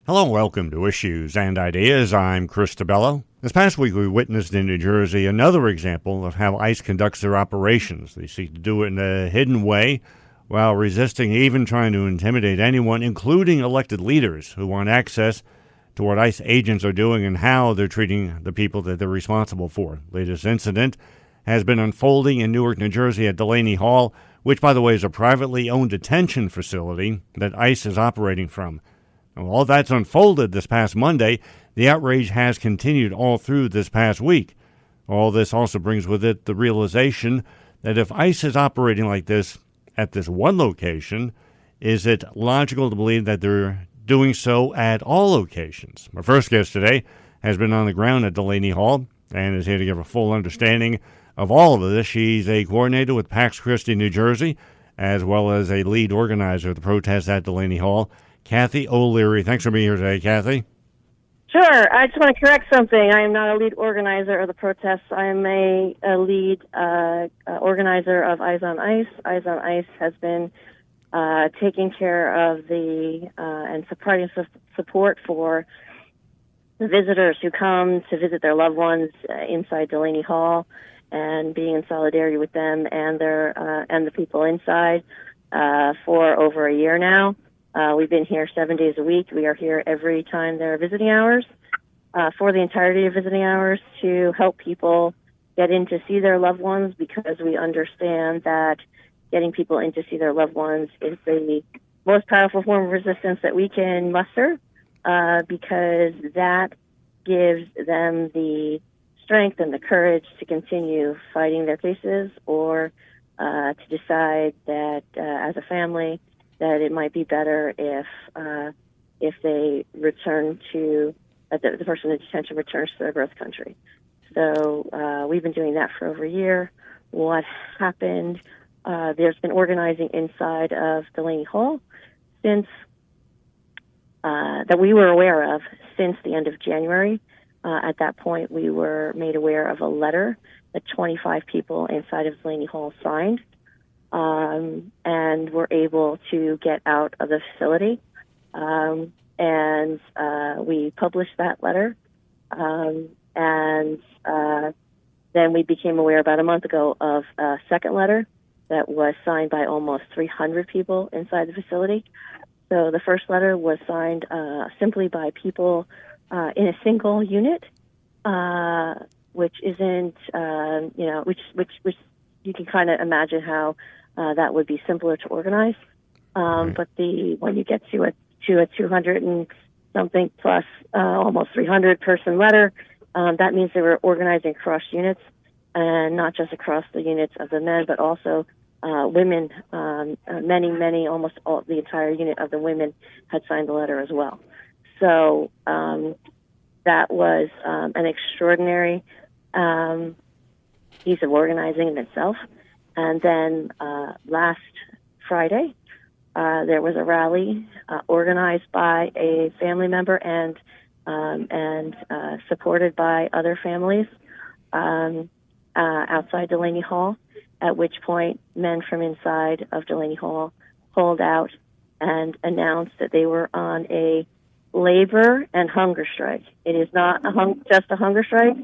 Hello and welcome to Issues and Ideas. I'm Chris DeBello. This past week we witnessed in New Jersey another example of how ICE conducts their operations. They seek to do it in a hidden way while resisting even trying to intimidate anyone, including elected leaders who want access to what ICE agents are doing and how they're treating the people that they're responsible for. Latest incident has been unfolding in Newark, New Jersey at Delaney Hall, which, by the way, is a privately owned detention facility that ICE is operating from. All that's unfolded this past Monday. The outrage has continued all through this past week. All this also brings with it the realization that if ICE is operating like this at this one location, is it logical to believe that they're doing so at all locations? My first guest today has been on the ground at Delaney Hall and is here to give a full understanding of all of this. She's a coordinator with PAX Christi, New Jersey, as well as a lead organizer of the protest at Delaney Hall. Kathy O'Leary, thanks for being here today, Kathy. Sure. I just want to correct something. I am not a lead organizer of the protests. I am a lead organizer of Eyes on ICE. Eyes on ICE has been taking care of the and providing support for the visitors who come to visit their loved ones inside Delaney Hall, and being in solidarity with them and their and the people inside for over a year now. We've been here 7 days a week. We are here every time there are visiting hours, for the entirety of visiting hours, to help people get in to see their loved ones, because we understand that getting people in to see their loved ones is the most powerful form of resistance that we can muster, because that gives them the strength and the courage to continue fighting their cases, or to decide that as a family that it might be better if they return to the person in detention returns to their birth country. So we've been doing that for over a year. What happened? There's been organizing inside of Delaney Hall since that we were aware of since the end of January. At that point, we were made aware of a letter that 25 people inside of Delaney Hall signed, and were able to get out of the facility. And we published that letter. And then we became aware about a month ago of a second letter that was signed by almost 300 people inside the facility. So the first letter was signed simply by people in a single unit, which isn't, which you can kind of imagine how that would be simpler to organize. Right. But when you get to a 200 and something plus almost 300 person letter, that means they were organizing across units, and not just across the units of the men, but also women. Many, almost all the entire unit of the women had signed the letter as well. So that was an extraordinary piece of organizing in itself. And then last Friday, there was a rally organized by a family member and supported by other families outside Delaney Hall, at which point men from inside of Delaney Hall pulled out and announced that they were on a labor and hunger strike. It is not just a hunger strike.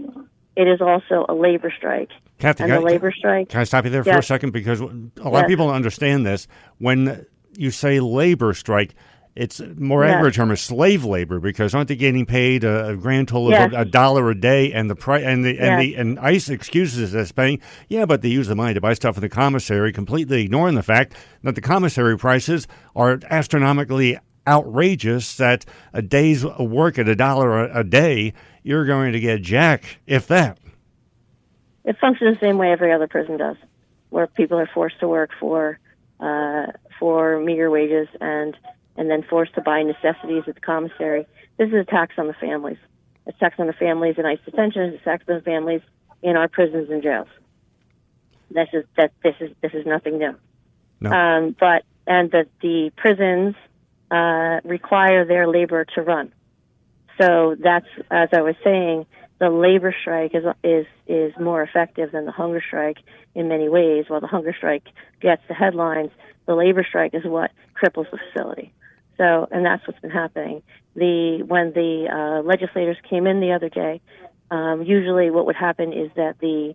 It is also a labor strike. Kathy, labor strike. Can I stop you there for a second? Because a lot of people don't understand this. When you say labor strike, it's more accurate term is slave labor, because aren't they getting paid a grand total of $1 a day, and the price and ICE excuses as paying, but they use the money to buy stuff in the commissary, completely ignoring the fact that the commissary prices are astronomically outrageous, that a day's work at $1 a day, you're going to get jack, if that. It functions the same way every other prison does, where people are forced to work for meager wages and then forced to buy necessities at the commissary. This is a tax on the families. It's a tax on the families in ICE detention. It's a tax on the families in our prisons and jails. This is nothing new. No. The prisons require their labor to run. So that's, as I was saying, the labor strike is more effective than the hunger strike in many ways. While the hunger strike gets the headlines, the labor strike is what cripples the facility. So, and that's what's been happening. when the legislators came in the other day, usually what would happen is that the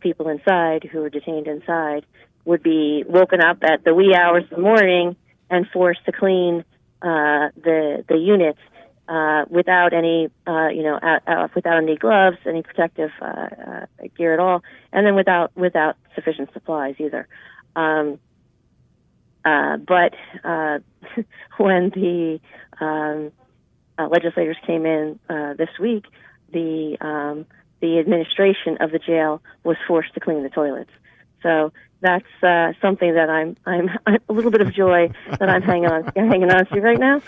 people inside who were detained inside would be woken up at the wee hours of the morning and forced to clean the units without any without any gloves, any protective gear at all, and then without sufficient supplies either. But when the legislators came in this week, the administration of the jail was forced to clean the toilets. So that's something that I'm a little bit of joy that I'm hanging on to right now.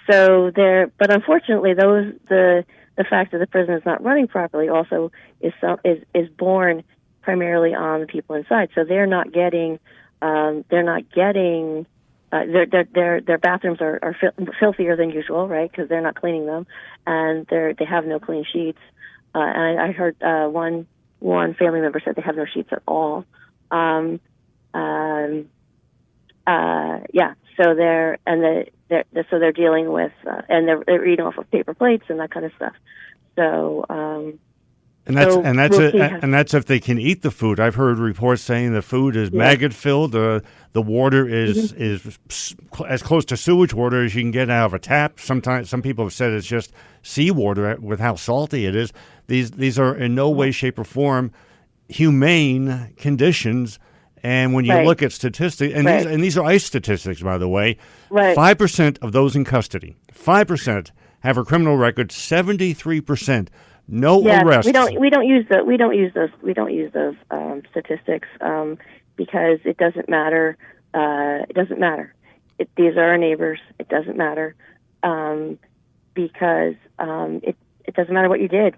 So there, but unfortunately, the fact that the prison is not running properly also is borne primarily on the people inside. So they're not getting their bathrooms are filthier than usual, right? Because they're not cleaning them, and they have no clean sheets. And I heard one family member said they have no sheets at all. So they're dealing with and they're eating off of paper plates and that kind of stuff. So that's if they can eat the food. I've heard reports saying the food is maggot filled. The water is as close to sewage water as you can get out of a tap. Sometimes some people have said it's just seawater with how salty it is. These are in no way, shape, or form humane conditions. And when you look at statistics, and these are ICE statistics, by the way, 5% of those in custody, 5% have a criminal record, 73% no arrests. We don't use those statistics because it doesn't matter. It doesn't matter. These are our neighbors. It doesn't matter because it doesn't matter what you did.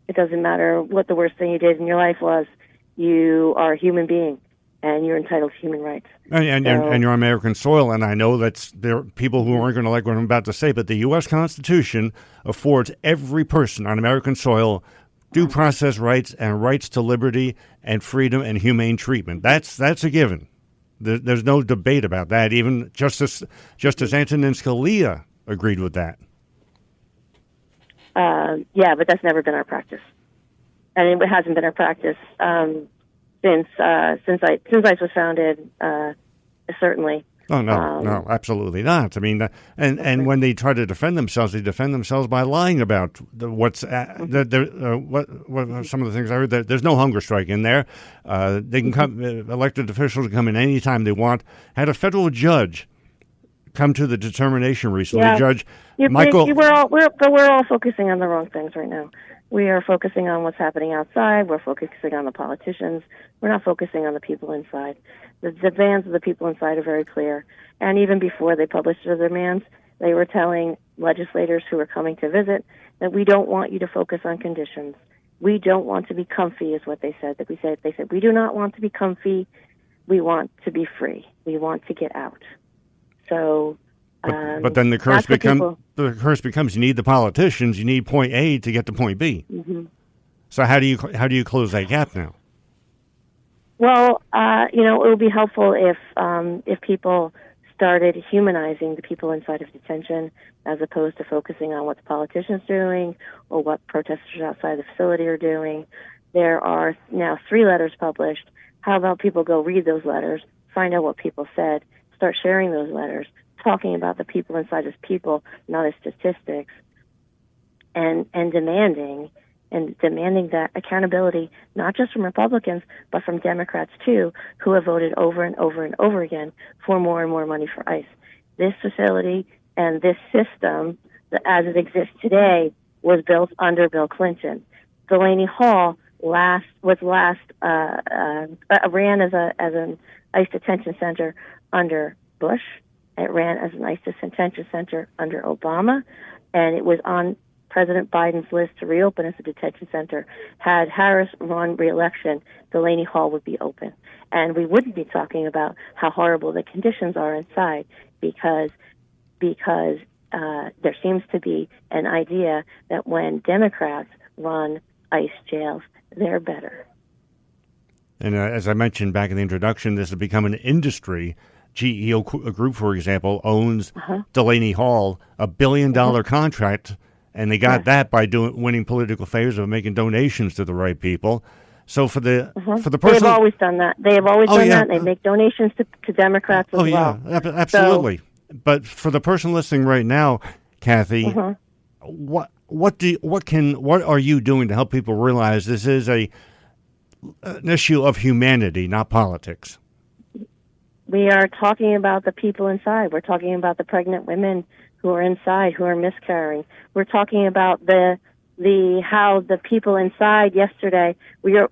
It doesn't matter what the worst thing you did in your life was. You are a human being. And you're entitled to human rights. And you're on American soil, and I know that there are people who aren't going to like what I'm about to say, but the U.S. Constitution affords every person on American soil due process rights and rights to liberty and freedom and humane treatment. That's a given. There's no debate about that. Even Justice Antonin Scalia agreed with that. But that's never been our practice, and it hasn't been our practice. Since ICE was founded, certainly. Oh no, absolutely not. I mean, and when they try to defend themselves, they defend themselves by lying about what some of the things I heard. That there's no hunger strike in there. They can come. Elected officials can come in anytime they want. Had a federal judge come to the determination recently, Judge Michael. We're all focusing on the wrong things right now. We are focusing on what's happening outside. We're focusing on the politicians. We're not focusing on the people inside. The demands of the people inside are very clear. And even before they published their demands, they were telling legislators who were coming to visit that we don't want you to focus on conditions. We don't want to be comfy, is what they said. They said we do not want to be comfy. We want to be free. We want to get out. So. But then the curse becomes you need the politicians. You need point A to get to point B. Mm-hmm. So how do you close that gap now? Well, it would be helpful if people started humanizing the people inside of detention as opposed to focusing on what the politicians are doing or what protesters outside the facility are doing. There are now 3 letters published. How about people go read those letters, find out what people said, start sharing those letters, talking about the people inside as people, not as statistics, and demanding that accountability, not just from Republicans, but from Democrats too, who have voted over and over and over again for more and more money for ICE. This facility and this system, as it exists today, was built under Bill Clinton. Delaney Hall ran as an ICE detention center under Bush. It ran as an ICE detention center under Obama, and it was on President Biden's list to reopen as a detention center. Had Harris won re-election, Delaney Hall would be open. And we wouldn't be talking about how horrible the conditions are inside because there seems to be an idea that when Democrats run ICE jails, they're better. And as I mentioned back in the introduction, this has become an industry GEO Group, for example, owns Delaney Hall, $1 billion contract, and they got that by winning political favors of making donations to the right people. So for the person, they have always done that. They have always done that. And they make donations to Democrats as well. Absolutely. So, but for the person listening right now, Kathy, what are you doing to help people realize this is an issue of humanity, not politics? We are talking about the people inside. We're talking about the pregnant women who are inside, who are miscarrying. We're talking about how the people inside yesterday.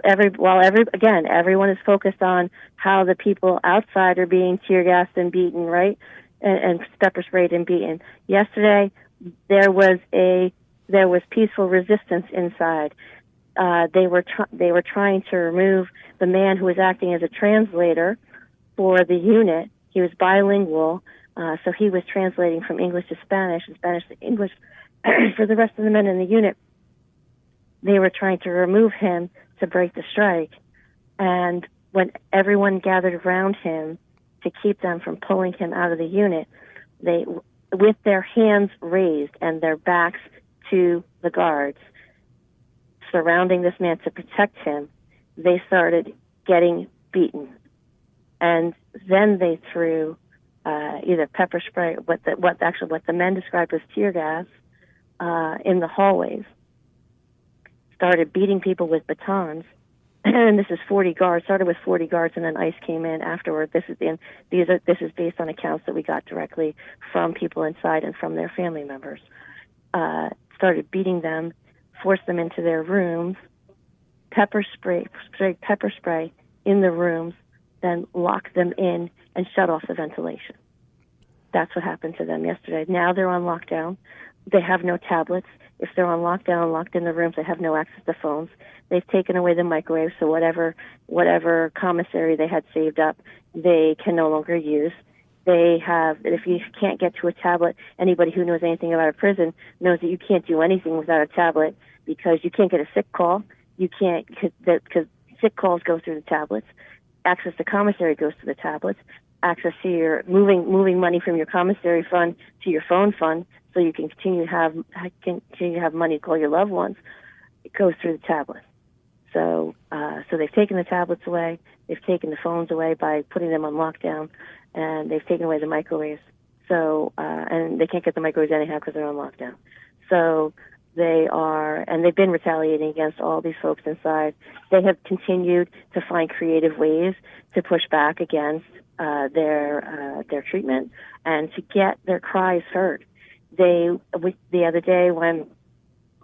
Everyone is focused on how the people outside are being tear gassed and beaten, right, and pepper sprayed and beaten. Yesterday, there was peaceful resistance inside. They were trying to remove the man who was acting as a translator for the unit. He was bilingual, so he was translating from English to Spanish and Spanish to English for the rest of the men in the unit. They were trying to remove him to break the strike, and when everyone gathered around him to keep them from pulling him out of the unit, they, with their hands raised and their backs to the guards surrounding this man to protect him, they started getting beaten. And then they threw either pepper spray, what the men described as tear gas, in the hallways. Started beating people with batons, and this is 40 guards. Started with 40 guards, and then ICE came in afterward. This is based on accounts that we got directly from people inside and from their family members. Started beating them, forced them into their rooms, pepper spray in the rooms, then locked them in and shut off the ventilation. That's what happened to them yesterday. Now they're on lockdown. They have no tablets. If they're on lockdown, locked in the rooms, they have no access to phones. They've taken away the microwave, so whatever commissary they had saved up, they can no longer use. They have, if you can't get to a tablet, anybody who knows anything about a prison knows that you can't do anything without a tablet because you can't get a sick call. You can't, because sick calls go through the tablets. Access to commissary goes to the tablets. Access to your moving money from your commissary fund to your phone fund, so you can continue to have money to call your loved ones. It goes through the tablet. So they've taken the tablets away. They've taken the phones away by putting them on lockdown, and they've taken away the microwaves. So and they can't get the microwaves anyhow because they're on lockdown. So they've been retaliating against all these folks inside. They have continued to find creative ways to push back against their treatment and to get their cries heard. The other day when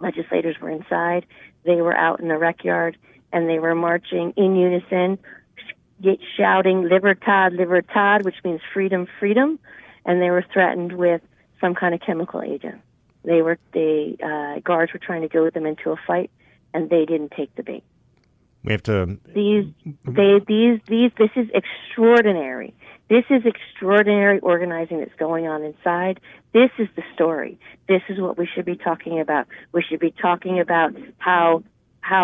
legislators were inside, they were out in the rec yard and they were marching in unison, shouting "Libertad, Libertad," which means freedom, freedom, and they were threatened with some kind of chemical agent. Guards were trying to go with them into a fight, and they didn't take the bait. We have to. This is extraordinary. This is extraordinary organizing that's going on inside. This is the story. This is what we should be talking about. We should be talking about how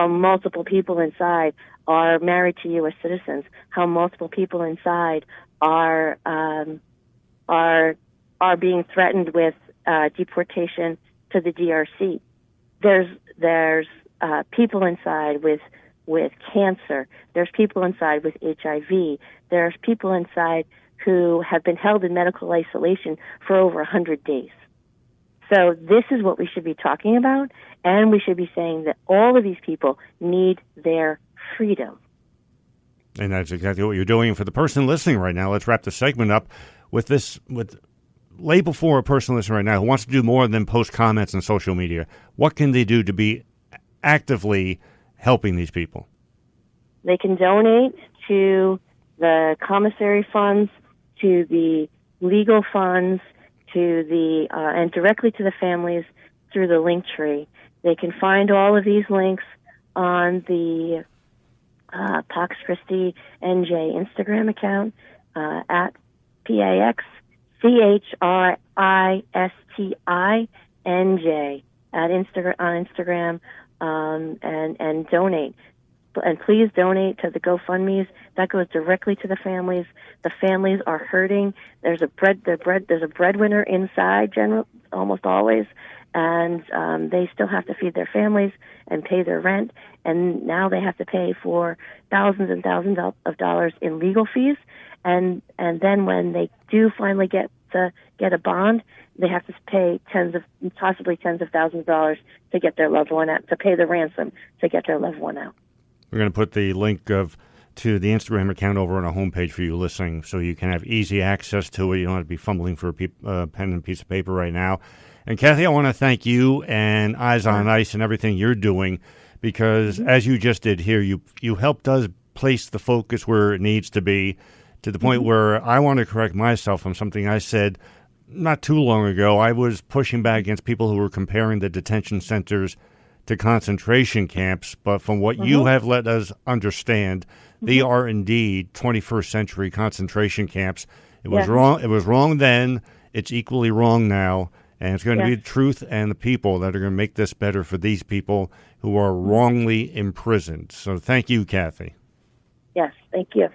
multiple people inside are married to U.S. citizens. How multiple people inside are being threatened with deportation to the DRC. There's people inside with cancer. There's people inside with HIV. There's people inside who have been held in medical isolation for over 100 days. So this is what we should be talking about, and we should be saying that all of these people need their freedom. And that's exactly what you're doing. For the person listening right now, let's wrap the segment up with lay before a person listening right now who wants to do more than post comments on social media. What can they do to be actively helping these people? They can donate to the commissary funds, to the legal funds, to the and directly to the families through the link tree. They can find all of these links on the Pax Christi NJ Instagram account at PAXCHRISTINJ on Instagram, and donate. and please donate to the GoFundMe's. That goes directly to the families. The families are hurting. There's a breadwinner inside, almost always, and they still have to feed their families and pay their rent. And now they have to pay for thousands and thousands of dollars in legal fees. And then when they do finally get a bond, they have to pay possibly tens of thousands of dollars to get their loved one out, to pay the ransom to get their loved one out. We're going to put the link to the Instagram account over on our homepage for you listening, so you can have easy access to it. You don't have to be fumbling for a pen and piece of paper right now. And Kathy, I want to thank you and Eyes on Ice and everything you're doing, because as you just did here, you helped us place the focus where it needs to be, to the point where I want to correct myself on something I said not too long ago. I was pushing back against people who were comparing the detention centers to concentration camps, but from what you have let us understand, they are indeed 21st century concentration camps. It was wrong. It was wrong then. It's equally wrong now, and it's going to be the truth and the people that are going to make this better for these people who are wrongly imprisoned. So thank you, Kathy. Yes, thank you.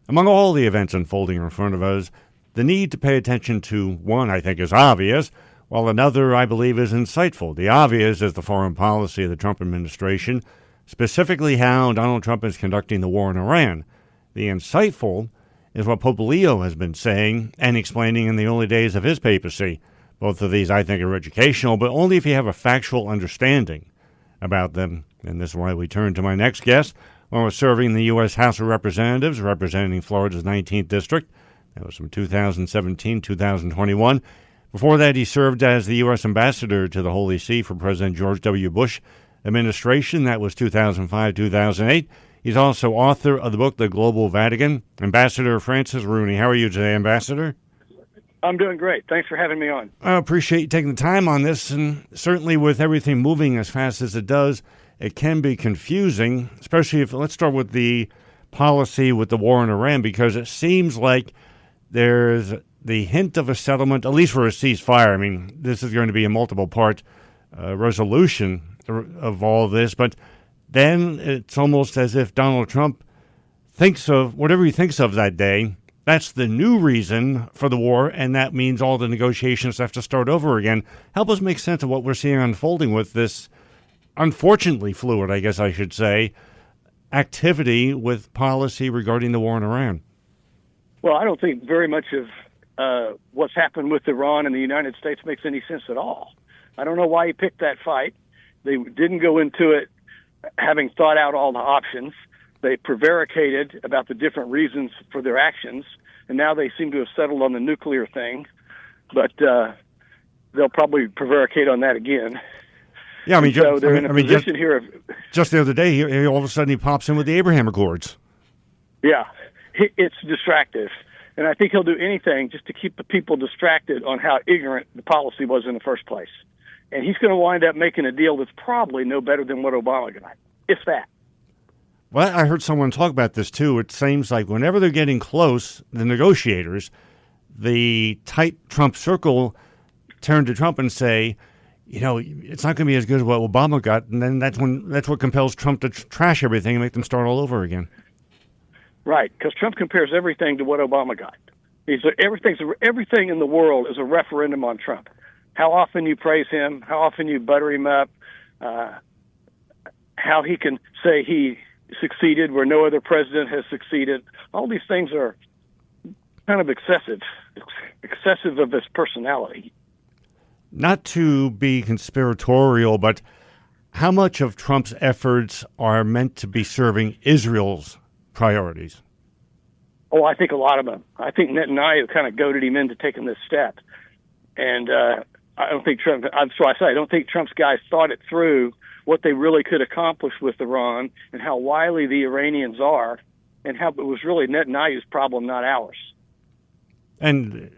Among all the events unfolding in front of us, the need to pay attention to one, I think, is obvious, while another, I believe, is insightful. The obvious is the foreign policy of the Trump administration, specifically how Donald Trump is conducting the war in Iran. The insightful is what Pope Leo has been saying and explaining in the early days of his papacy. Both of these, I think, are educational, but only if you have a factual understanding about them. And this is why we turn to my next guest. One was serving in the U.S. House of Representatives, representing Florida's 19th District. That was from 2017 2021. Before that, he served as the U.S. Ambassador to the Holy See for President George W. Bush administration. That was 2005-2008. He's also author of the book, The Global Vatican. Ambassador Francis Rooney. How are you today, Ambassador? I'm doing great. Thanks for having me on. I appreciate you taking the time on this, and certainly with everything moving as fast as it does, it can be confusing, especially if, let's start with the policy with the war in Iran, because it seems like there's the hint of a settlement, at least for a ceasefire. I mean, this is going to be a multiple-part resolution of all this, but then it's almost as if Donald Trump thinks of whatever he thinks of that day. That's the new reason for the war, and that means all the negotiations have to start over again. Help us make sense of what we're seeing unfolding with this, unfortunately fluid, I guess I should say, activity with policy regarding the war in Iran. Well, I don't think very much of what's happened with Iran and the United States makes any sense at all. I don't know why he picked that fight. They didn't go into it having thought out all the options. They prevaricated about the different reasons for their actions, and now they seem to have settled on the nuclear thing, but they'll probably prevaricate on that again. Yeah, I mean, so they're in a position here of... Just the other day, he all of a sudden he pops in with the Abraham Accords. Yeah, it's distractive. And I think he'll do anything just to keep the people distracted on how ignorant the policy was in the first place. And he's going to wind up making a deal that's probably no better than what Obama got, if that. Well, I heard someone talk about this, too. It seems like whenever they're getting close, the negotiators, the tight Trump circle turn to Trump and say, you know, it's not going to be as good as what Obama got. And then that's what compels Trump to trash everything and make them start all over again. Right, because Trump compares everything to what Obama got. Everything in the world is a referendum on Trump. How often you praise him, how often you butter him up, how he can say he succeeded where no other president has succeeded. All these things are kind of excessive of his personality. Not to be conspiratorial, but how much of Trump's efforts are meant to be serving Israel's priorities? Oh, I think a lot of them. I think Netanyahu kind of goaded him into taking this step. And I don't think Trump, I don't think Trump's guys thought it through, what they really could accomplish with Iran and how wily the Iranians are, and how it was really Netanyahu's problem, not ours. And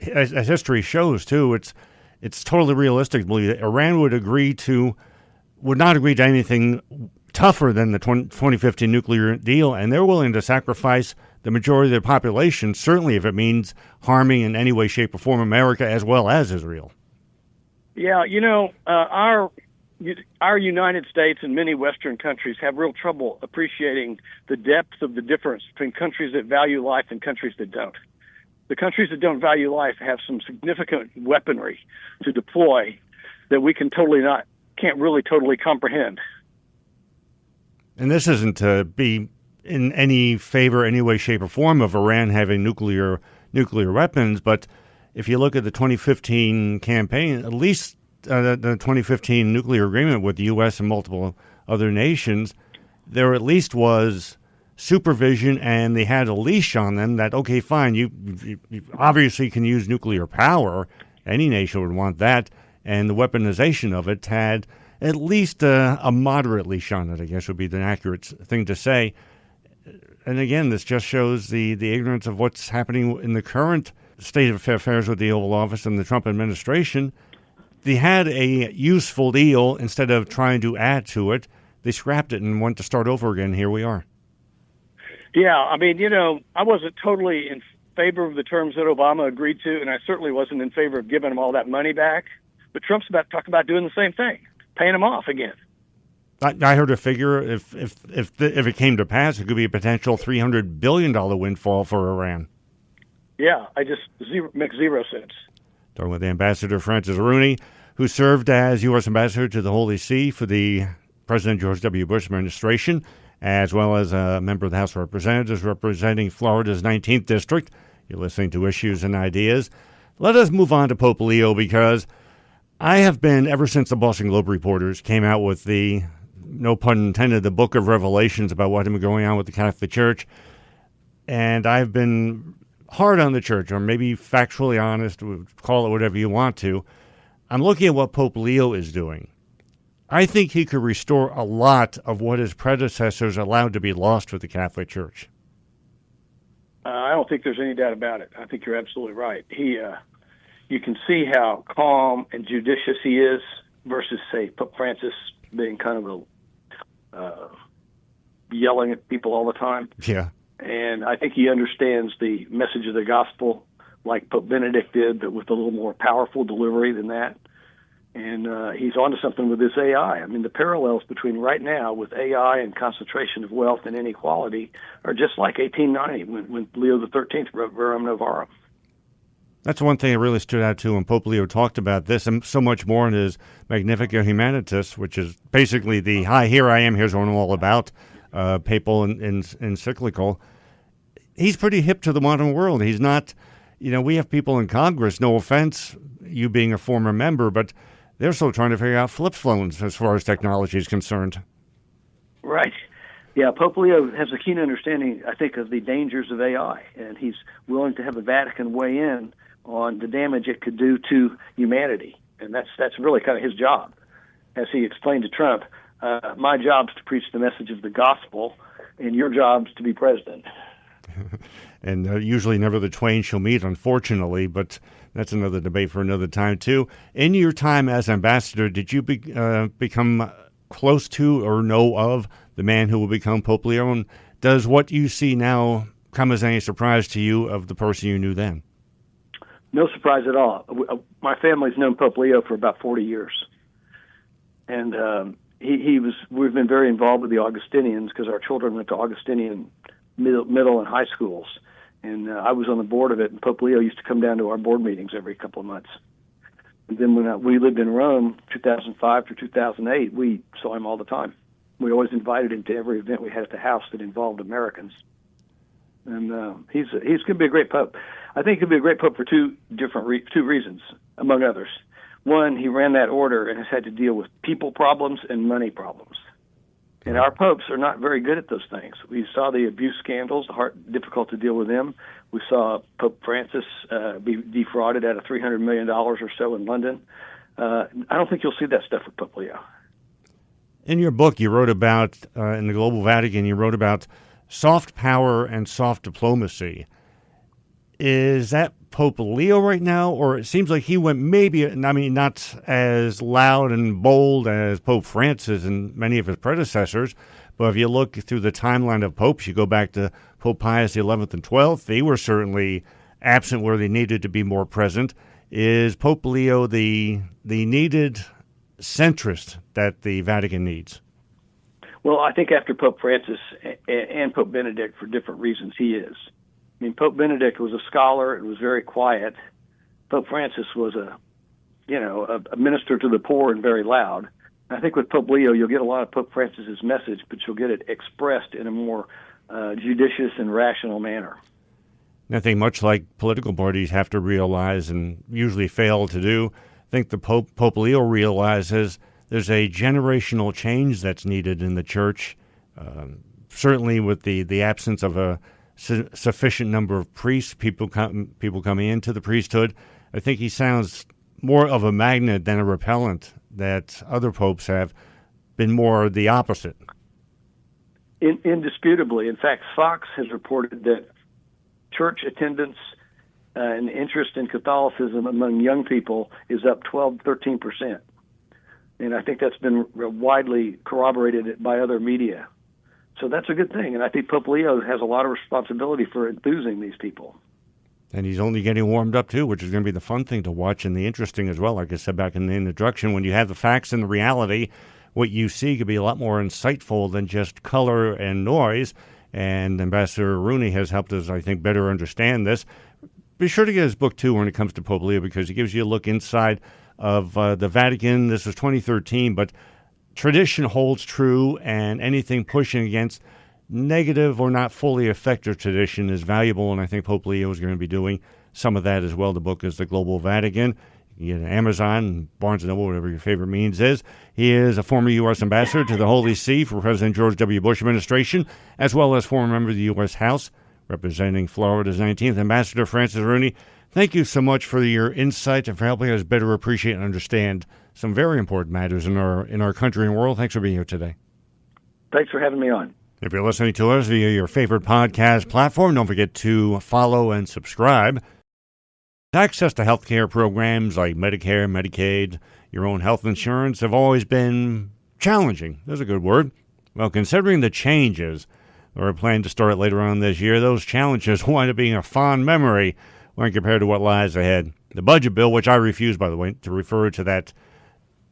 as history shows, too, it's totally realistic to believe that Iran would not agree to anything tougher than the 2015 nuclear deal, and they're willing to sacrifice the majority of their population, certainly if it means harming in any way, shape, or form America as well as Israel. Yeah, our our United States and many Western countries have real trouble appreciating the depth of the difference between countries that value life and countries that don't. The countries that don't value life have some significant weaponry to deploy that we can't really totally comprehend. And this isn't to be in any favor, any way, shape, or form of Iran having nuclear weapons, but if you look at the 2015 campaign, at least the 2015 nuclear agreement with the U.S. and multiple other nations, there at least was supervision, and they had a leash on them that, okay, fine, you obviously can use nuclear power. Any nation would want that. And the weaponization of it had at least a moderate leash on it, I guess would be the accurate thing to say. And again, this just shows the ignorance of what's happening in the current state of affairs with the Oval Office and the Trump administration. They had a useful deal. Instead of trying to add to it, they scrapped it and went to start over again. Here we are. Yeah, I mean, I wasn't totally in favor of the terms that Obama agreed to, and I certainly wasn't in favor of giving him all that money back. But Trump's about to talk about doing the same thing, paying him off again. I heard a figure, if it came to pass, it could be a potential $300 billion windfall for Iran. Yeah, makes zero sense. Talking with Ambassador Francis Rooney, who served as U.S. Ambassador to the Holy See for the President George W. Bush administration, as well as a member of the House of Representatives representing Florida's 19th District. You're listening to Issues and Ideas. Let us move on to Pope Leo, because I have been, ever since the Boston Globe reporters came out with the, no pun intended, the Book of Revelations about what had been going on with the Catholic Church, and I've been hard on the Church, or maybe factually honest, call it whatever you want to. I'm looking at what Pope Leo is doing. I think he could restore a lot of what his predecessors allowed to be lost with the Catholic Church. I don't think there's any doubt about it. I think you're absolutely right. You can see how calm and judicious he is versus, say, Pope Francis being kind of yelling at people all the time. Yeah. And I think he understands the message of the gospel like Pope Benedict did, but with a little more powerful delivery than that. And he's onto something with this AI. I mean, the parallels between right now with AI and concentration of wealth and inequality are just like 1890 when Leo XIII wrote Verum Novarum. That's one thing that really stood out, too, when Pope Leo talked about this, and so much more in his Magnificat Humanitas, which is basically the, hi, here I am, here's what I'm all about, papal encyclical. He's pretty hip to the modern world. He's not, we have people in Congress, no offense, you being a former member, but they're still trying to figure out flip phones as far as technology is concerned. Right. Yeah, Pope Leo has a keen understanding, I think, of the dangers of AI, and he's willing to have the Vatican weigh in on the damage it could do to humanity. And that's really kind of his job. As he explained to Trump, my job's to preach the message of the gospel, and your job's to be president. And usually never the twain shall meet, unfortunately, but that's another debate for another time, too. In your time as ambassador, did you become close to or know of the man who will become Pope Leo? And does what you see now come as any surprise to you of the person you knew then? No surprise at all. My family's known Pope Leo for about 40 years. And we've been very involved with the Augustinians because our children went to Augustinian middle and high schools. And I was on the board of it, and Pope Leo used to come down to our board meetings every couple of months. And then when we lived in Rome, 2005 to 2008, we saw him all the time. We always invited him to every event we had at the house that involved Americans. And he's going to be a great pope. I think he'll be a great pope for two reasons, among others. One, he ran that order and has had to deal with people problems and money problems. And our popes are not very good at those things. We saw the abuse scandals, difficult to deal with them. We saw Pope Francis be defrauded out of $300 million or so in London. I don't think you'll see that stuff with Pope Leo. In your book, you wrote about, in the Global Vatican, you wrote about soft power and soft diplomacy. Is that Pope Leo right now, or it seems like he went not as loud and bold as Pope Francis and many of his predecessors, but if you look through the timeline of popes, you go back to Pope Pius XI and XII, they were certainly absent where they needed to be more present. Is Pope Leo the needed centrist that the Vatican needs? Well, I think after Pope Francis and Pope Benedict, for different reasons, he is. I mean, Pope Benedict was a scholar and was very quiet. Pope Francis was a minister to the poor and very loud. I think with Pope Leo, you'll get a lot of Pope Francis's message, but you'll get it expressed in a more judicious and rational manner. I think much like political parties have to realize and usually fail to do, I think the Pope Leo realizes there's a generational change that's needed in the church, certainly with the absence of a sufficient number of priests, people coming into the priesthood. I think he sounds more of a magnet than a repellent, that other popes have been more the opposite. Indisputably. In fact, Fox has reported that church attendance and interest in Catholicism among young people is up 13%. And I think that's been widely corroborated by other media. So that's a good thing. And I think Pope Leo has a lot of responsibility for enthusing these people. And he's only getting warmed up, too, which is going to be the fun thing to watch and the interesting as well. Like I said back in the introduction, when you have the facts and the reality, what you see could be a lot more insightful than just color and noise. And Ambassador Rooney has helped us, I think, better understand this. Be sure to get his book, too, when it comes to Pope Leo, because he gives you a look inside of the Vatican. This was 2013, but tradition holds true, and anything pushing against negative or not fully effective tradition is valuable, and I think Pope Leo is going to be doing some of that as well. The book is The Global Vatican. You can get it on Amazon, Barnes & Noble, whatever your favorite means is. He is a former U.S. ambassador to the Holy See for President George W. Bush administration, as well as former member of the U.S. House, representing Florida's 19th Ambassador Francis Rooney. Thank you so much for your insight and for helping us better appreciate and understand some very important matters in our country and world. Thanks for being here today. Thanks for having me on. If you're listening to us via your favorite podcast platform, don't forget to follow and subscribe. Access to health care programs like Medicare, Medicaid, your own health insurance have always been challenging. That's a good word. Well, considering the changes that are planned to start later on this year, those challenges wind up being a fond memory when compared to what lies ahead. The budget bill, which I refuse, by the way, to refer to that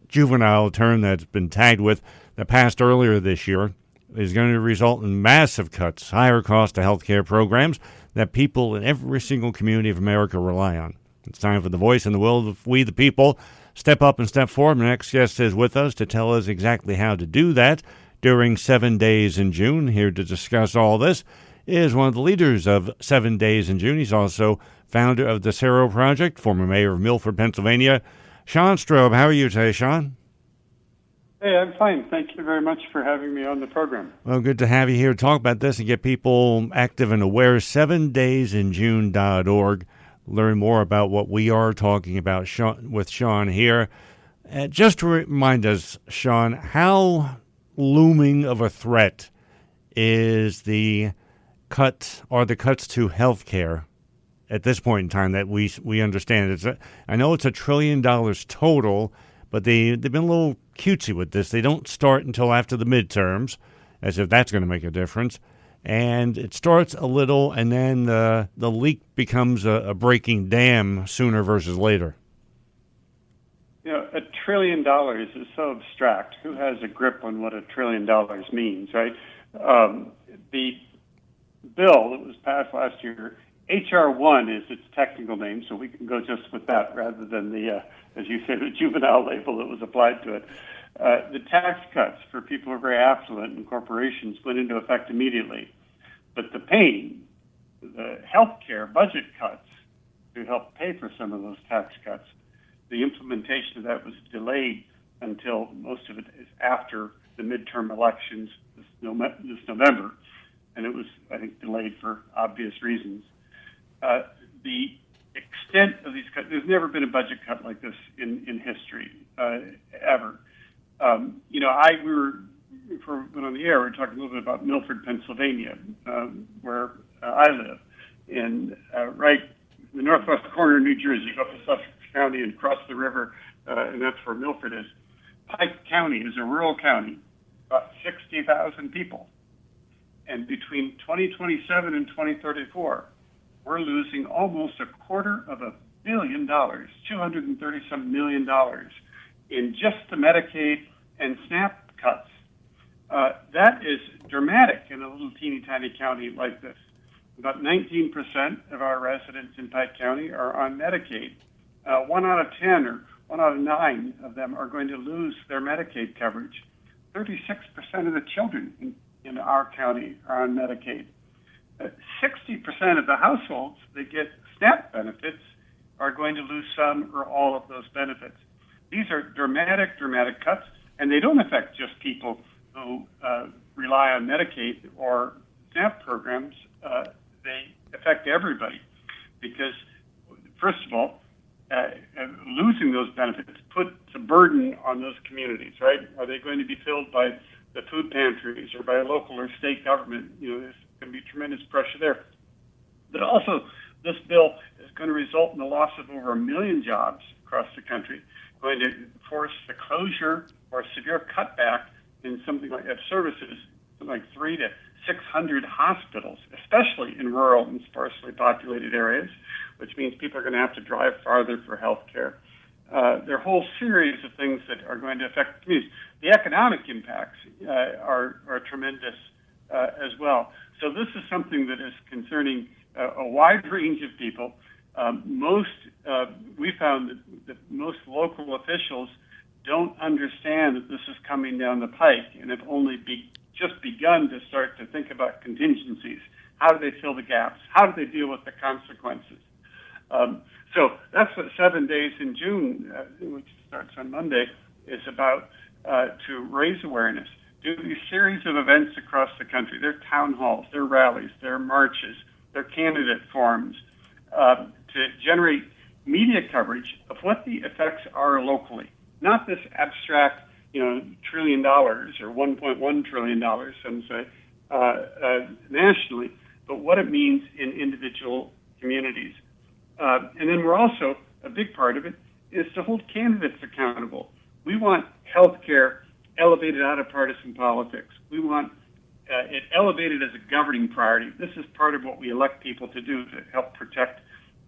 juvenile term that's been tagged with, that passed earlier this year, is going to result in massive cuts, higher costs to health care programs that people in every single community of America rely on. It's time for the voice and the will of we the people step up and step forward. My next guest is with us to tell us exactly how to do that during 7 Days in June. Here to discuss all this is one of the leaders of 7 Days in June. He's also founder of the Sero Project, former mayor of Milford, Pennsylvania. Sean Strub, how are you today, Sean? Hey, I'm fine. Thank you very much for having me on the program. Well, good to have you here to talk about this and get people active and aware. 7daysinjune.org. Learn more about what we are talking about with Sean here. Just to remind us, Sean, how looming of a threat is the cuts to health care at this point in time that we understand? I know it's $1 trillion total, but they've been a little cutesy with this. They don't start until after the midterms, as if that's going to make a difference. And it starts a little, and then the leak becomes a breaking dam sooner versus later. You know, $1 trillion is so abstract. Who has a grip on what $1 trillion means, right? The bill that was passed last year, H.R. 1 is its technical name, so we can go just with that rather than the, as you say, the juvenile label that was applied to it. The tax cuts for people who are very affluent and corporations went into effect immediately. But the pain, the health care budget cuts to help pay for some of those tax cuts, the implementation of that was delayed until most of it is after the midterm elections this November. And it was, I think, delayed for obvious reasons. The extent of these cuts, there's never been a budget cut like this in history, ever. Before we went on the air, we were talking a little bit about Milford, Pennsylvania, where I live. And right in the northwest corner of New Jersey, you go up to Suffolk County and cross the river, and that's where Milford is. Pike County is a rural county, about 60,000 people. And between 2027 and 2034, we're losing almost $250 million, $230-some million in just the Medicaid and SNAP cuts. That is dramatic in a little teeny tiny county like this. About 19% of our residents in Pike County are on Medicaid. 1 out of 10 or 1 out of 9 of them are going to lose their Medicaid coverage. 36% of the children in our county are on Medicaid. 60% of the households that get SNAP benefits are going to lose some or all of those benefits. These are dramatic cuts, and they don't affect just people who rely on Medicaid or SNAP programs. They affect everybody because, first of all, losing those benefits puts a burden on those communities, right? Are they going to be filled by the food pantries or by a local or state government? There's going to be tremendous pressure there. But also, this bill is going to result in the loss of over 1 million jobs across the country, going to force the closure or severe cutback in something like services, something like 300 to 600 hospitals, especially in rural and sparsely populated areas, which means people are going to have to drive farther for health care. There are a whole series of things that are going to affect communities. The economic impacts are tremendous as well. So this is something that is concerning a wide range of people. We found that most local officials don't understand that this is coming down the pike and have only just begun to start to think about contingencies. How do they fill the gaps? How do they deal with the consequences? So that's what 7 Days in June, which starts on Monday, is about, to raise awareness. Do these series of events across the country. There are town halls, there are rallies, there are marches, there are candidate forums, to generate media coverage of what the effects are locally. Not this abstract, $1 trillion or $1.1 trillion, some say, nationally, but what it means in individual communities. And then we're also, a big part of it, is to hold candidates accountable. We want health care elevated out of partisan politics. We want it elevated as a governing priority. This is part of what we elect people to do to help protect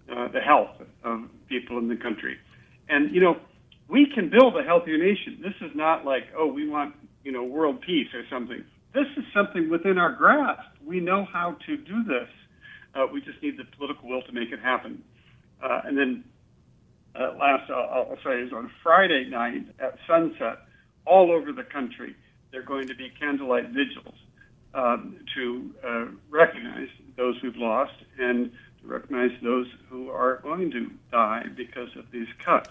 the health of people in the country. And, we can build a healthier nation. This is not like, we want, world peace or something. This is something within our grasp. We know how to do this. We just need the political will to make it happen. And then last, I'll say, is on Friday night at sunset, all over the country, there are going to be candlelight vigils to recognize those we've lost and to recognize those who are going to die because of these cuts.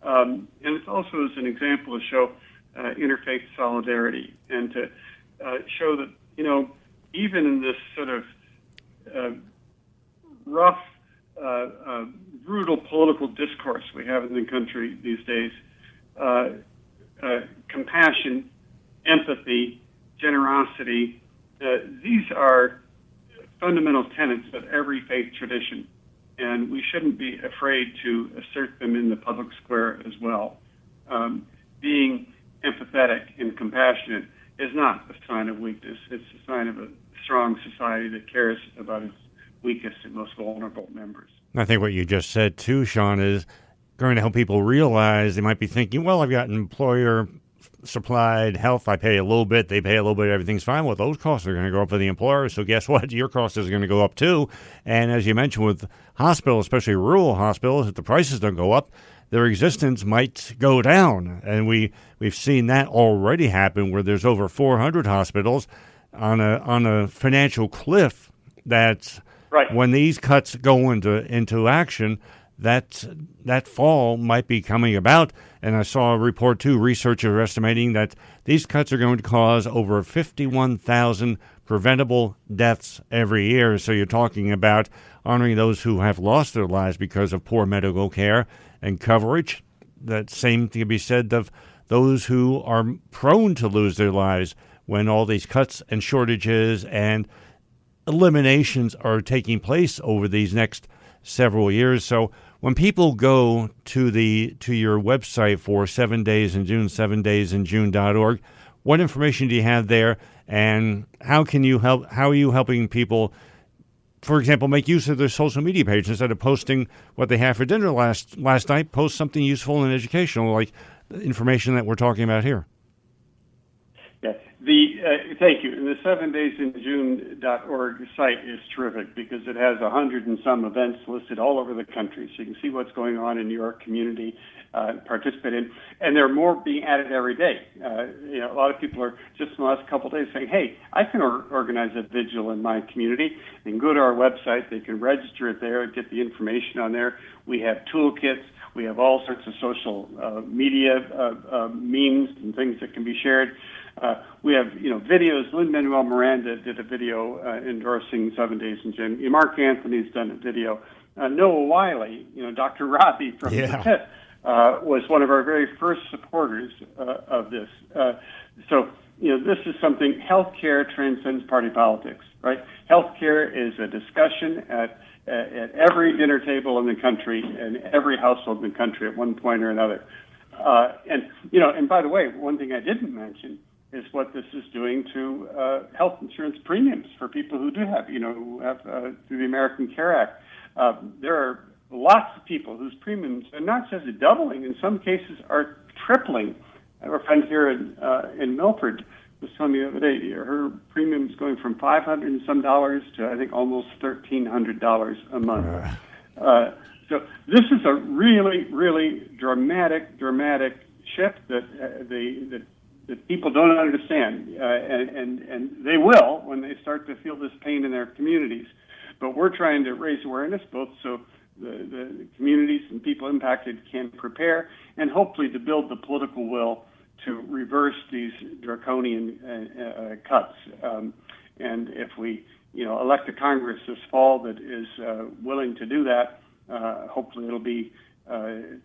And it also is an example to show interfaith solidarity and to show that, even in this sort of rough, brutal political discourse we have in the country these days, compassion, empathy, generosity, these are fundamental tenets of every faith tradition, and we shouldn't be afraid to assert them in the public square as well. Being empathetic and compassionate is not a sign of weakness. It's a sign of a strong society that cares about its weakest and most vulnerable members. I think what you just said, too, Sean, is going to help people realize they might be thinking, well, I've got employer-supplied health. I pay a little bit. They pay a little bit. Everything's fine. Well, those costs are going to go up for the employer. So guess what? Your cost is going to go up, too. And as you mentioned with hospitals, especially rural hospitals, if the prices don't go up, their existence might go down. And we've seen that already happen where there's over 400 hospitals on a financial cliff that's right. When these cuts go into action, that fall might be coming about. And I saw a report, too, researchers are estimating that these cuts are going to cause over 51,000 preventable deaths every year. So you're talking about honoring those who have lost their lives because of poor medical care and coverage. That same can be said of those who are prone to lose their lives when all these cuts and shortages and eliminations are taking place over these next several years. So when people go to your website for 7 Days in June, 7daysinjune.org, what information do you have there, and how can you help? How are you helping people, for example, make use of their social media page instead of posting what they had for dinner last night? Post something useful and educational, like information that we're talking about here. Yeah. Thank you. And the 7daysinjune.org site is terrific because it has 100 and some events listed all over the country. So you can see what's going on in your community, participate in. And there are more being added every day. A lot of people are just in the last couple of days saying, hey, I can organize a vigil in my community. They can go to our website. They can register it there and get the information on there. We have toolkits. We have all sorts of social media memes and things that can be shared. We have, videos. Lin-Manuel Miranda did a video endorsing 7 Days in June. Mark Anthony's done a video. Noah Wiley, Dr. Robbie from the pit, was one of our very first supporters of this. So, this is something, healthcare transcends party politics, right? Healthcare is a discussion at every dinner table in the country and every household in the country at one point or another. And by the way, one thing I didn't mention is what this is doing to health insurance premiums for people who do have, who have through the American Care Act. There are lots of people whose premiums are not just doubling, in some cases are tripling. I have a friend here in Milford was telling me the other day, her premium is going from $500 and some dollars to, I think, almost $1,300 a month. So this is a really, really dramatic shift that people don't understand, and they will when they start to feel this pain in their communities. But we're trying to raise awareness, both so the communities and people impacted can prepare, and hopefully to build the political will to reverse these draconian cuts. And if we, elect a Congress this fall that is willing to do that, hopefully it'll be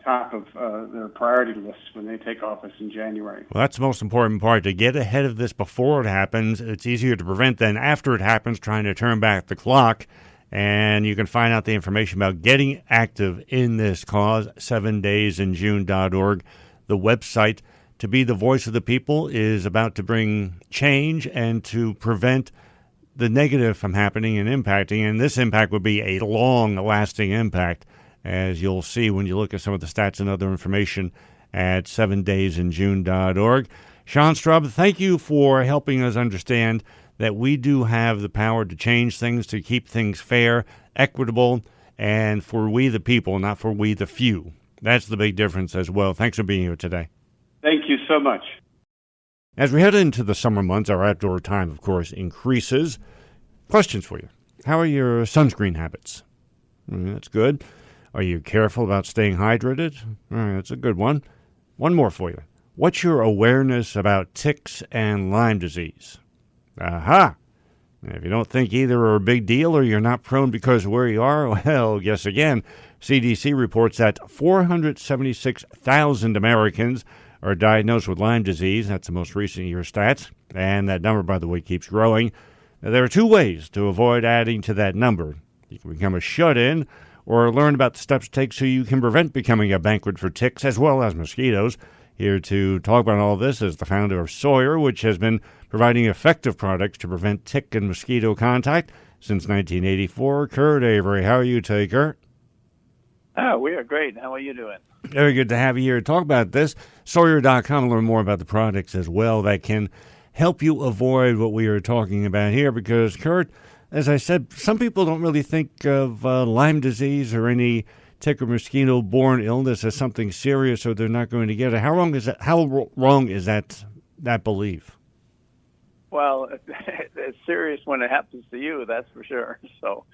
top of their priority list when they take office in January. Well, that's the most important part, to get ahead of this before it happens. It's easier to prevent than after it happens, trying to turn back the clock. And you can find out the information about getting active in this cause, 7daysinjune.org. The website to be the voice of the people is about to bring change and to prevent the negative from happening and impacting. And this impact would be a long-lasting impact, as you'll see when you look at some of the stats and other information at 7daysinjune.org. Sean Strub, thank you for helping us understand that we do have the power to change things, to keep things fair, equitable, and for we the people, not for we the few. That's the big difference as well. Thanks for being here today. Thank you so much. As we head into the summer months, our outdoor time, of course, increases. Questions for you. How are your sunscreen habits? That's good. Are you careful about staying hydrated? That's a good one. One more for you. What's your awareness about ticks and Lyme disease? Aha! If you don't think either are a big deal or you're not prone because of where you are, well, guess again. CDC reports that 476,000 Americans are diagnosed with Lyme disease. That's the most recent year stats. And that number, by the way, keeps growing. Now, there are two ways to avoid adding to that number. You can become a shut-in or learn about the steps to take so you can prevent becoming a banquet for ticks as well as mosquitoes. Here to talk about all this is the founder of Sawyer, which has been providing effective products to prevent tick and mosquito contact since 1984. Kurt Avery, how are you today, Kurt? We are great. How are you doing? Very good to have you here to talk about this. Sawyer.com, learn more about the products as well that can help you avoid what we are talking about here. Because, Kurt, as I said, some people don't really think of Lyme disease or any tick or mosquito-borne illness as something serious, so they're not going to get it. How wrong is that? How wrong is that belief? Well, it's serious when it happens to you, that's for sure. So,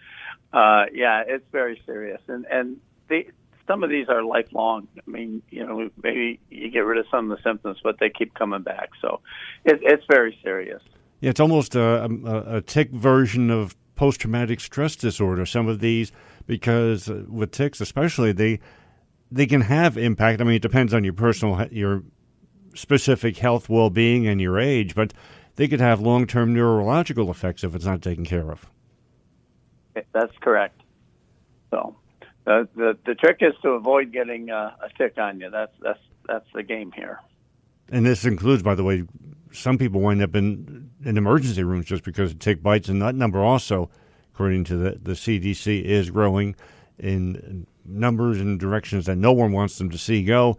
yeah, it's very serious, and some of these are lifelong. I mean, maybe you get rid of some of the symptoms, but they keep coming back. So, it's very serious. Yeah, it's almost a tick version of post-traumatic stress disorder. Some of these, because with ticks especially, they can have impact. I mean, it depends on your specific health, well-being, and your age, but they could have long-term neurological effects if it's not taken care of. That's correct. So the trick is to avoid getting a tick on you. That's the game here. And this includes, by the way, some people wind up in emergency rooms just because of tick bites, and that number also, according to the CDC, is growing in numbers and directions that no one wants them to see go.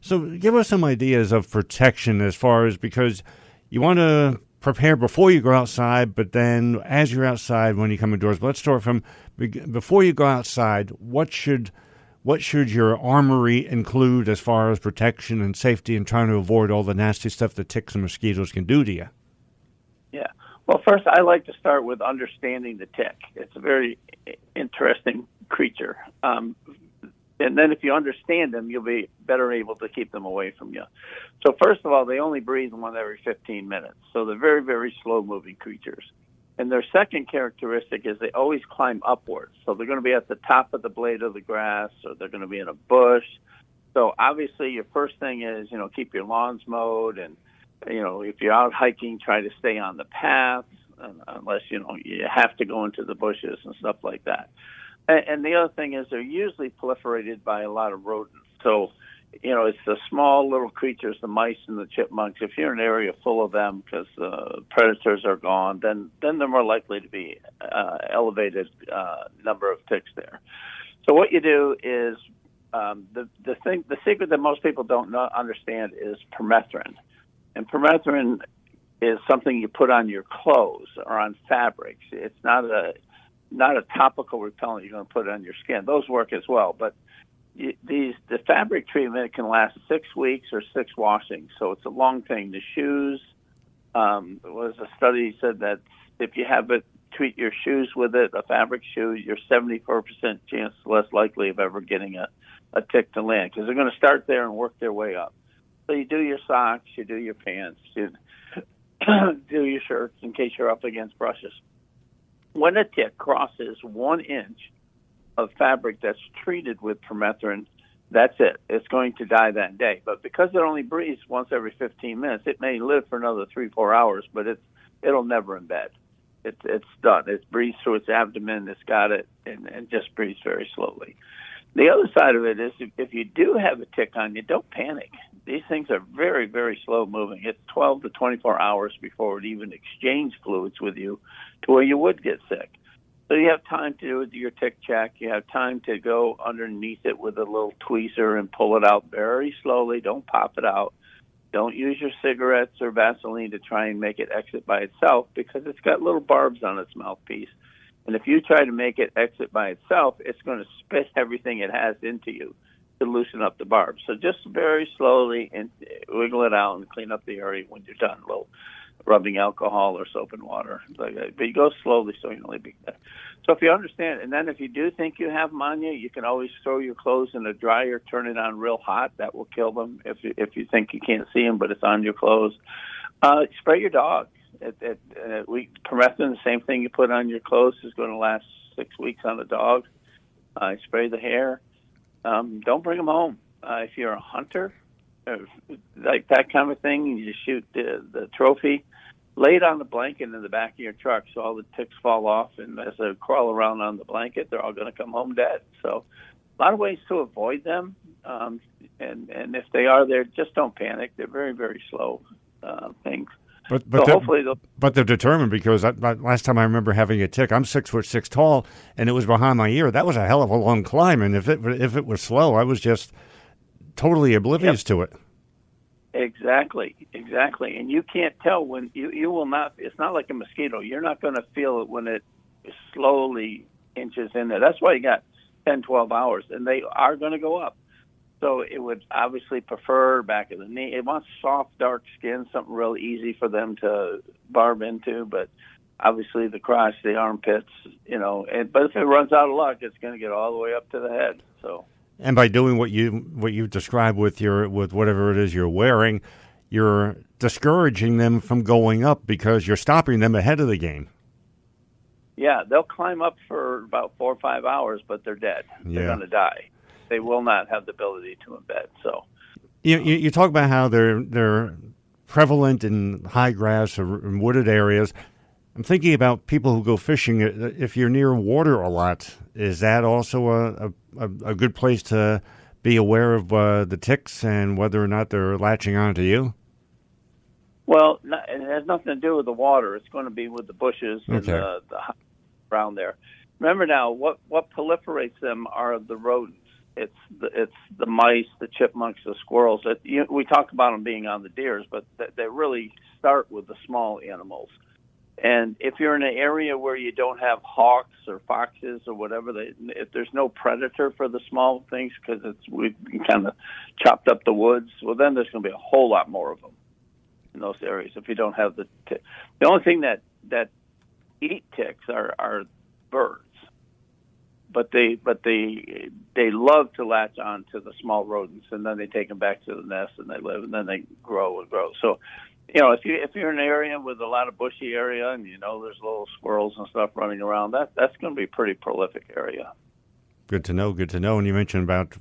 So give us some ideas of protection as far as, because you want to prepare before you go outside, but then as you're outside when you come indoors. But let's start from before you go outside. What should your armory include as far as protection and safety and trying to avoid all the nasty stuff that ticks and mosquitoes can do to you? Yeah. Well, first, I like to start with understanding the tick. It's a very interesting creature. And then if you understand them, you'll be better able to keep them away from you. So first of all, they only breathe once every 15 minutes. So they're very, very slow-moving creatures. And their second characteristic is they always climb upwards. So they're going to be at the top of the blade of the grass, or they're going to be in a bush. So obviously your first thing is, keep your lawns mowed. And, if you're out hiking, try to stay on the path, unless, you have to go into the bushes and stuff like that. And the other thing is they're usually proliferated by a lot of rodents. So, it's the small little creatures, the mice and the chipmunks. If you're in an area full of them because the predators are gone, then they're more likely to be elevated number of ticks there. So what you do is the secret that most people don't understand is permethrin. And permethrin is something you put on your clothes or on fabrics. It's not a topical repellent you're going to put on your skin. Those work as well, but the fabric treatment can last 6 weeks or 6 washings, so it's a long thing. The shoes, there was a study said that if you treat your shoes with it, a fabric shoe, you're 74% chance less likely of ever getting a tick to land, because they're going to start there and work their way up. So you do your socks, you do your pants, you do your shirts in case you're up against brushes. When a tick crosses 1 inch of fabric that's treated with permethrin, that's it. It's going to die that day. But because it only breathes once every 15 minutes, it may live for another 3-4 hours, but it'll never embed. It's done. It breathes through its abdomen. It's got it, and just breathes very slowly. The other side of it is if you do have a tick on you, don't panic. These things are very, very slow moving. It's 12 to 24 hours before it even exchange fluids with you to where you would get sick. So you have time to do your tick check. You have time to go underneath it with a little tweezer and pull it out very slowly. Don't pop it out. Don't use your cigarettes or Vaseline to try and make it exit by itself, because it's got little barbs on its mouthpiece. And if you try to make it exit by itself, it's going to spit everything it has into you to loosen up the barbs. So just very slowly and wiggle it out and clean up the area when you're done. A little rubbing alcohol or soap and water. But you go slowly so you don't be there. So if you understand, and then if you do think you have them on you, you can always throw your clothes in the dryer, turn it on real hot. That will kill them if you think you can't see them, but it's on your clothes. Spray your dog. Permethrin, the same thing you put on your clothes, is going to last 6 weeks on the dog. Spray the hair. Don't bring them home. If you're a hunter, like that kind of thing, and you shoot the trophy, lay it on the blanket in the back of your truck so all the ticks fall off, and as they crawl around on the blanket, they're all going to come home dead. So a lot of ways to avoid them, and if they are there, just don't panic. They're very, very slow things. But hopefully they're determined, because last time I remember having a tick, I'm 6'6" tall, and it was behind my ear. That was a hell of a long climb, and if it was slow, I was just totally oblivious to it. Exactly. And you can't tell when you will not. It's not like a mosquito. You're not going to feel it when it slowly inches in there. That's why you got 10, 12 hours, and they are going to go up. So it would obviously prefer back of the knee. It wants soft, dark skin, something real easy for them to barb into. But obviously the crotch, the armpits, but if it runs out of luck, it's going to get all the way up to the head. So. And by doing what you describe with whatever it is you're wearing, you're discouraging them from going up, because you're stopping them ahead of the game. Yeah, they'll climb up for about 4 or 5 hours, but they're dead. They're going to die. They will not have the ability to embed. So, you talk about how they're prevalent in high grass or in wooded areas. I'm thinking about people who go fishing. If you're near water a lot, is that also a good place to be aware of the ticks and whether or not they're latching onto you? Well, it has nothing to do with the water. It's going to be with the bushes and the around there. Remember now, what proliferates them are the rodents. it's the mice, the chipmunks, the squirrels. We talk about them being on the deers, but they really start with the small animals. And if you're in an area where you don't have hawks or foxes or whatever, if there's no predator for the small things because we kind of chopped up the woods, well, then there's going to be a whole lot more of them in those areas. If you don't have the only thing that eat ticks are birds, but they love to latch on to the small rodents, and then they take them back to the nest and they live, and then they grow and grow. So, if you're in an area with a lot of bushy area and there's little squirrels and stuff running around, that's going to be a pretty prolific area. Good to know. Good to know. And you mentioned about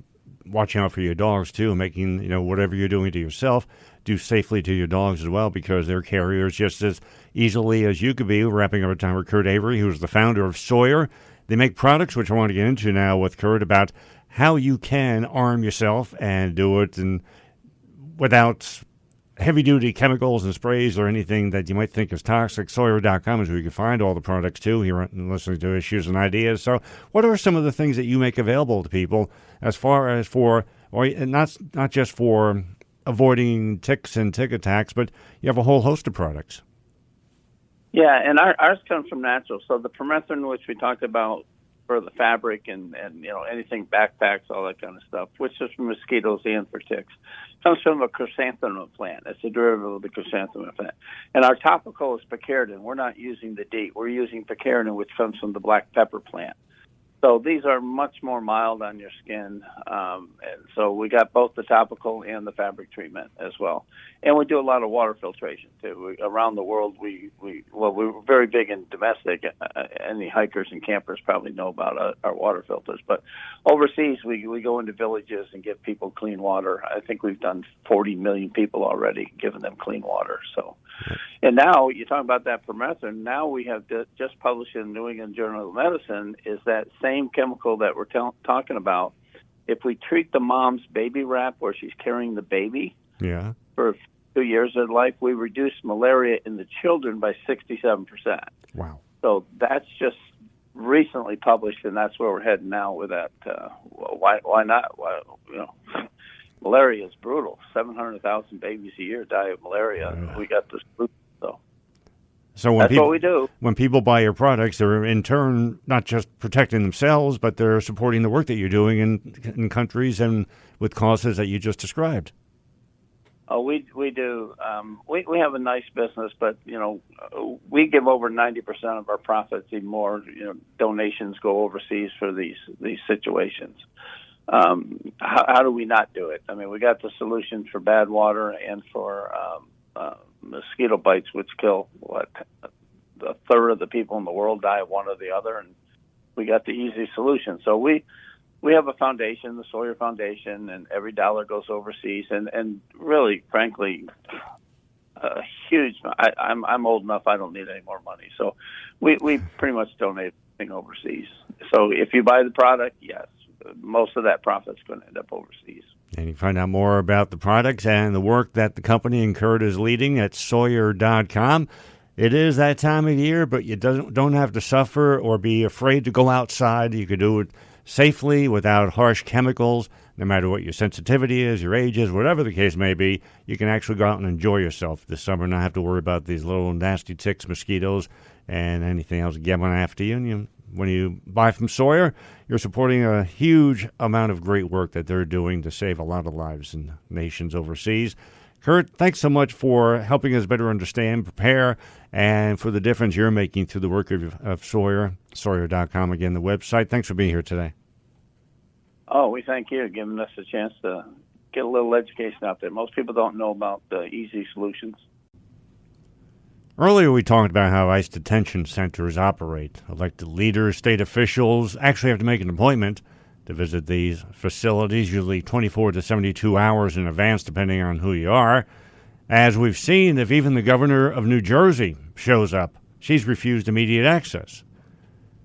watching out for your dogs too, and making whatever you're doing to yourself, do safely to your dogs as well, because they're carriers just as easily as you could be. We're wrapping up our time with Kurt Avery, who's the founder of Sawyer. They make products, which I want to get into now with Kurt, about how you can arm yourself and do it and without heavy-duty chemicals and sprays or anything that you might think is toxic. Sawyer.com is where you can find all the products, too, here and listening to Issues and Ideas. So what are some of the things that you make available to people as far as or not just for avoiding ticks and tick attacks, but you have a whole host of products? Yeah, and ours comes from natural. So the permethrin, which we talked about for the fabric and anything, backpacks, all that kind of stuff, which is for mosquitoes and for ticks, comes from a chrysanthemum plant. It's a derivative of the chrysanthemum plant. And our topical is picaridin. We're not using the DEET. We're using picaridin, which comes from the black pepper plant. So these are much more mild on your skin. And so we got both the topical and the fabric treatment as well. And we do a lot of water filtration, too. Around the world, we're very big in domestic. Any hikers and campers probably know about our water filters. But overseas, we go into villages and give people clean water. I think we've done 40 million people already, giving them clean water. So, and now, you talk about that permethrin, now we have just published in the New England Journal of Medicine is that same chemical that we're talking about. If we treat the mom's baby wrap where she's carrying the baby for 2 years of life, we reduce malaria in the children by 67%. Wow. So that's just recently published, and that's where we're heading now with that. Why not? Malaria is brutal. 700,000 babies a year die of malaria. And we got this group, So when that's what we do. When people buy your products, they're in turn not just protecting themselves, but they're supporting the work that you're doing in countries and with causes that you just described. Oh, we do. We have a nice business, but we give over 90% of our profits, even more. Donations go overseas for these situations. How do we not do it? I mean, we got the solution for bad water and for mosquito bites, which kill a third of the people in the world die of one or the other, and we got the easy solution. So we have a foundation, the Sawyer Foundation, and every dollar goes overseas. And really, frankly, a huge. I'm old enough; I don't need any more money. So we pretty much donate everything overseas. So if you buy the product, yes, most of that profit's going to end up overseas. And you can find out more about the products and the work that the company and Kurt is leading at Sawyer.com. It is that time of year, but you don't have to suffer or be afraid to go outside. You can do it safely without harsh chemicals, no matter what your sensitivity is, your age is, whatever the case may be. You can actually go out and enjoy yourself this summer and not have to worry about these little nasty ticks, mosquitoes, and anything else getting after you. And when you buy from Sawyer, you're supporting a huge amount of great work that they're doing to save a lot of lives in nations overseas. Kurt, thanks so much for helping us better understand, prepare, and for the difference you're making through the work of Sawyer, Sawyer.com, again, the website. Thanks for being here today. Oh, we thank you for giving us a chance to get a little education out there. Most people don't know about the easy solutions. Earlier, we talked about how ICE detention centers operate. Elected leaders, state officials actually have to make an appointment to visit these facilities, usually 24 to 72 hours in advance, depending on who you are. As we've seen, if even the governor of New Jersey shows up, she's refused immediate access.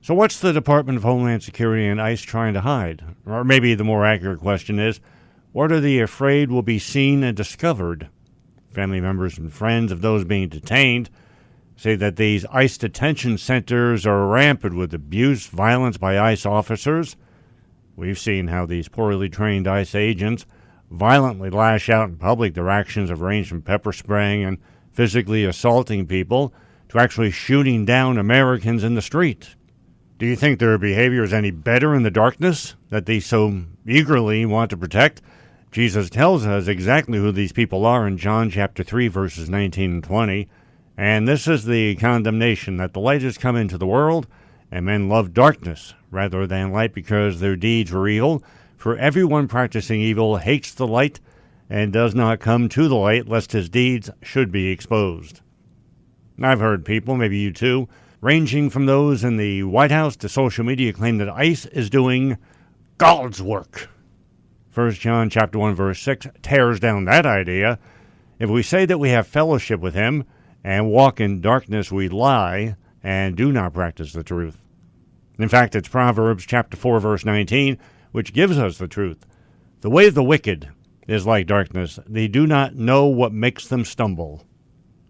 So what's the Department of Homeland Security and ICE trying to hide? Or maybe the more accurate question is, what are they afraid will be seen and discovered? Family members and friends of those being detained say that these ICE detention centers are rampant with abuse, violence by ICE officers. We've seen how these poorly trained ICE agents violently lash out in public. Their actions have ranged from pepper spraying and physically assaulting people to actually shooting down Americans in the street. Do you think their behavior is any better in the darkness that they so eagerly want to protect? Jesus tells us exactly who these people are in John chapter 3, verses 19 and 20. And this is the condemnation, that the light has come into the world, and men love darkness rather than light because their deeds were evil. For everyone practicing evil hates the light and does not come to the light, lest his deeds should be exposed. I've heard people, maybe you too, ranging from those in the White House to social media, claim that ICE is doing God's work. 1 John chapter 1, verse 6 tears down that idea. If we say that we have fellowship with him and walk in darkness, we lie and do not practice the truth. In fact, it's Proverbs chapter 4, verse 19, which gives us the truth. The way of the wicked is like darkness. They do not know what makes them stumble.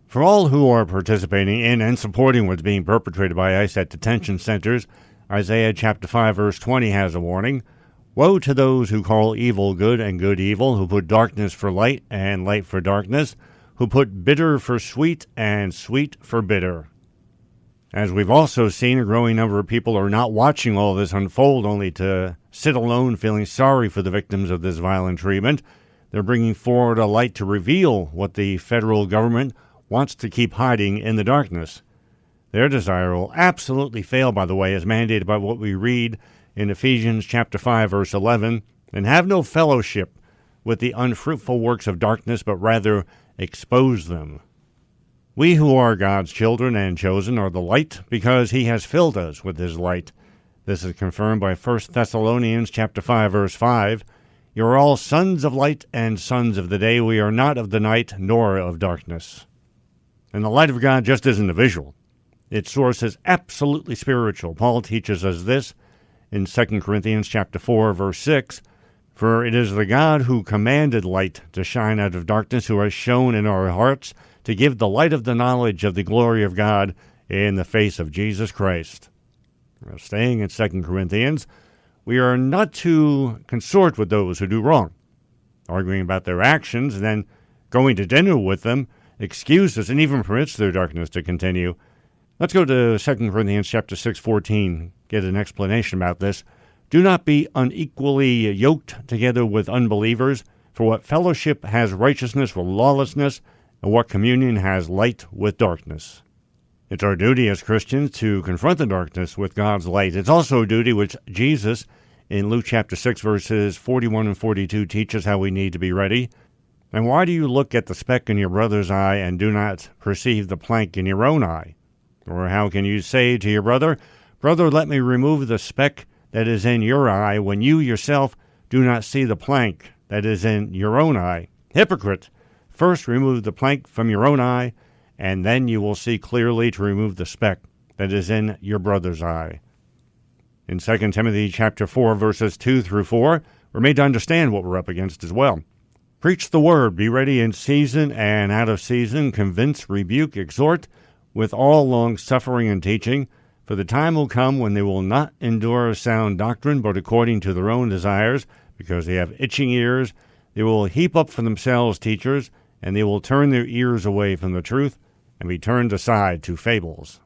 For all who are participating in and supporting what's being perpetrated by ICE at detention centers, Isaiah chapter 5, verse 20 has a warning. Woe to those who call evil good and good evil, who put darkness for light and light for darkness, who put bitter for sweet and sweet for bitter. As we've also seen, a growing number of people are not watching all this unfold only to sit alone feeling sorry for the victims of this violent treatment. They're bringing forward a light to reveal what the federal government wants to keep hiding in the darkness. Their desire will absolutely fail, by the way, as mandated by what we read in Ephesians chapter 5, verse 11, and have no fellowship with the unfruitful works of darkness, but rather expose them. We who are God's children and chosen are the light because he has filled us with his light. This is confirmed by 1 Thessalonians chapter 5, verse 5. You are all sons of light and sons of the day. We are not of the night nor of darkness. And the light of God just isn't a visual. Its source is absolutely spiritual. Paul teaches us this in 2 Corinthians chapter 4, verse 6. For it is the God who commanded light to shine out of darkness, who has shone in our hearts to give the light of the knowledge of the glory of God in the face of Jesus Christ. Now, staying in 2 Corinthians, we are not to consort with those who do wrong, arguing about their actions, and then going to dinner with them excuses and even permits their darkness to continue. Let's go to 2 Corinthians chapter 6:14, get an explanation about this. Do not be unequally yoked together with unbelievers, for what fellowship has righteousness with lawlessness, and what communion has light with darkness? It's our duty as Christians to confront the darkness with God's light. It's also a duty which Jesus, in Luke chapter 6, verses 41 and 42, teaches how we need to be ready. And why do you look at the speck in your brother's eye and do not perceive the plank in your own eye? Or how can you say to your brother, Brother, let me remove the speck that is in your eye, when you yourself do not see the plank that is in your own eye? Hypocrite! First remove the plank from your own eye, and then you will see clearly to remove the speck that is in your brother's eye. In 2 Timothy chapter 4, verses 2 through 4, we're made to understand what we're up against as well. Preach the word, be ready in season and out of season, convince, rebuke, exhort, with all long-suffering and teaching, for the time will come when they will not endure sound doctrine, but according to their own desires, because they have itching ears, they will heap up for themselves teachers, and they will turn their ears away from the truth, and be turned aside to fables.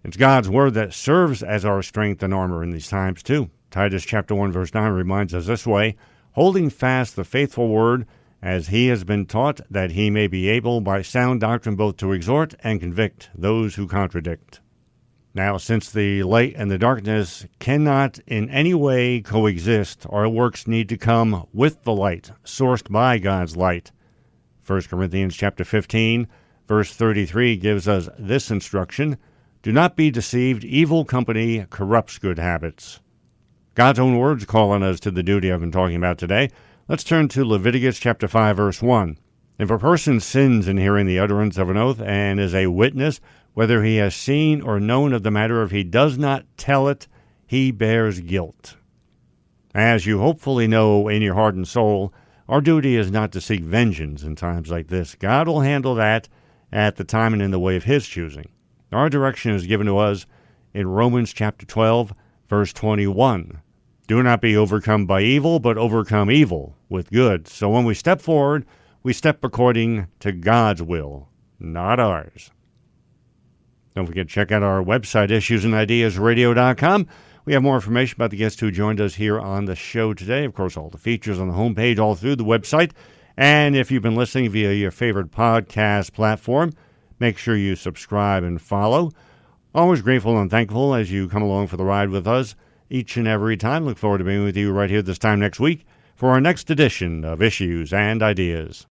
It's God's word that serves as our strength and armor in these times, too. Titus chapter 1, verse 9 reminds us this way, holding fast the faithful word, as he has been taught, that he may be able by sound doctrine both to exhort and convict those who contradict. Now, since the light and the darkness cannot in any way coexist, our works need to come with the light, sourced by God's light. 1 Corinthians chapter 15, verse 33 gives us this instruction, do not be deceived, evil company corrupts good habits. God's own words call on us to the duty I've been talking about today. Let's turn to Leviticus chapter 5, verse 1. If a person sins in hearing the utterance of an oath and is a witness, whether he has seen or known of the matter, if he does not tell it, he bears guilt. As you hopefully know in your heart and soul, our duty is not to seek vengeance in times like this. God will handle that at the time and in the way of his choosing. Our direction is given to us in Romans chapter 12, verse 21. Do not be overcome by evil, but overcome evil with good. So when we step forward, we step according to God's will, not ours. Don't forget to check out our website, issuesandideasradio.com. We have more information about the guests who joined us here on the show today. Of course, all the features on the homepage, all through the website. And if you've been listening via your favorite podcast platform, make sure you subscribe and follow. Always grateful and thankful as you come along for the ride with us each and every time. Look forward to being with you right here this time next week for our next edition of Issues and Ideas.